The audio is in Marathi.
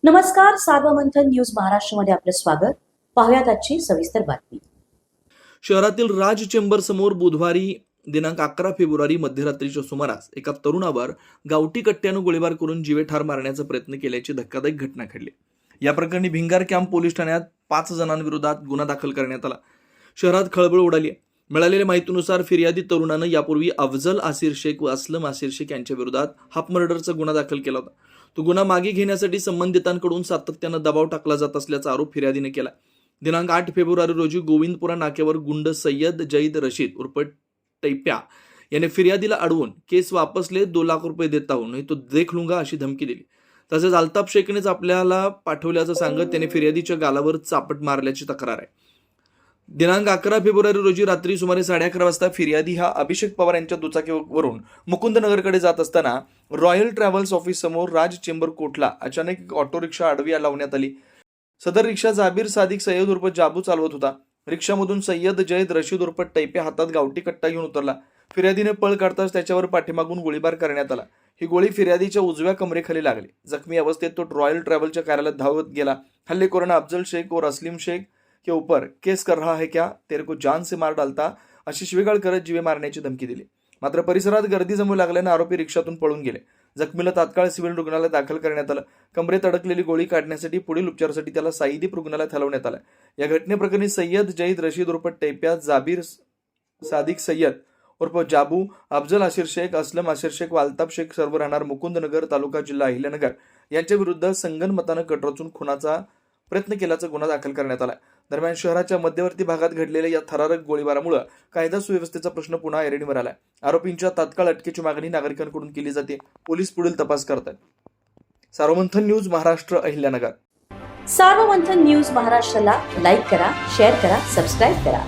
नमस्कार, सार्वमंथन न्यूज महाराष्ट्रमध्ये आपलं स्वागत. पाहुयात आजची सविस्तर बातमी. शहरातील राज चेंबर समोर बुधवारी दिनांक 11 फेब्रुवारी मध्यरात्रीच्या सुमारास एका तरुणावर गावठी कट्ट्यानं गोळीबार करून जीवे ठार मारण्याचा प्रयत्न केल्याची धक्कादायक घटना घडली. या प्रकरणी भिंगार कॅम्प पोलीस ठाण्यात 5 जणांविरोधात गुन्हा दाखल करण्यात आला. शहरात खळबळ उडाली आहे. मिळालेल्या माहितीनुसार फिर्यादी तरुणानं यापूर्वी अफजल आसिर शेख व असलम आसिर शेख यांच्या विरोधात हाफ मर्डरचा गुन्हा दाखल केला होता. तो गुन्हा मागे घेण्यासाठी संबंधितांकडून सातत्यानं दबाव टाकला जात असल्याचा आरोप फिर्यादीने केला. दिनांक 8 फेब्रुवारी रोजी गोविंदपुरा नाक्यावर गुंड सय्यद जईद रशीद उर्फ टैप्या याने फिर्यादीला अडवून केस वापस ले 2 लाख रुपये देता हूं नाही तो देख लूंगा अशी धमकी दिली. तसेच अल्ताफ शेखनेच आपल्याला पाठवल्याचं सांगत त्याने फिर्यादीच्या गालावर चापट मारल्याची तक्रार आहे. दिनांक 11 फेब्रुवारी रोजी रात्री सुमारे 11:30 वाजता फिर्यादी हा अभिषेक पवार यांच्या दुचाकीवरून मुकुंदनगरकडे जात असताना रॉयल ट्रॅव्हल्स ऑफिस समोर राज चेंबर कोटला अचानक एक ऑटो रिक्षा आडवी लावण्यात आली. सदर रिक्षा जाबीर सादिक सय्यद उर्फ जाबू चालवत होता. रिक्षामधून सय्यद जयद रशीद उर्फ टैपे हातात गावठी कट्टा घेऊन उतरला. फिर्यादीने पळ काढताच त्याच्यावर पाठीमागून गोळीबार करण्यात आला. ही गोळी फिर्यादीच्या उजव्या कमरेखाली लागली. जखमी अवस्थेत तो रॉयल ट्रॅव्हलच्या कार्यालयात धावत गेला. हल्लेखोराने अफजल शेख और असलीम शेख के ऊपर केस कर रहा है क्या, तेरे को जान से मार डालता अशी शिवीगाळ करत जीवे मारण्याची धमकी दिली. मात्र परिसरात गर्दी जमू लागल्याने आरोपी रिक्षातून पळून गेले. जखमीला तात्काळ सिव्हिल रुग्णालयात दाखल करण्यात आलं. कमरेत अडकलेली गोळी काढण्यासाठी पुढील उपचारासाठी त्याला साईदीप रुग्णालयात हलवण्यात आलं. या घटनेप्रकरणी सय्यद जईद रशीद उर्फ टैप्या, जाबीर सादिक सय्यद उर्फ जाबू, अफजल आसिर शेख, असलम आसिर शेख व अल्ताफ शेख सर्व राहणार मुकुंदनगर, तालुका जिल्हा अहिल्यानगर यांच्या विरुद्ध संगनमतानं कट रचून खुनाचा प्रयत्न केल्याचा गुन्हा दाखल करण्यात आला. दरम्यान शहराच्या मध्यवर्ती भागात घडलेल्या या थरारक गोळीबारामुळे कायदा सुव्यवस्थेचा प्रश्न पुन्हा ऐरणीवर आलाय. आरोपींच्या तात्काळ अटकेची मागणी नागरिकांकडून केली जाते. पोलीस पुढील तपास करतात. सार्वमंथन न्यूज महाराष्ट्र, अहिल्यानगर. सार्वमंथन न्यूज महाराष्ट्राला लाईक करा, शेअर करा, सबस्क्राईब करा.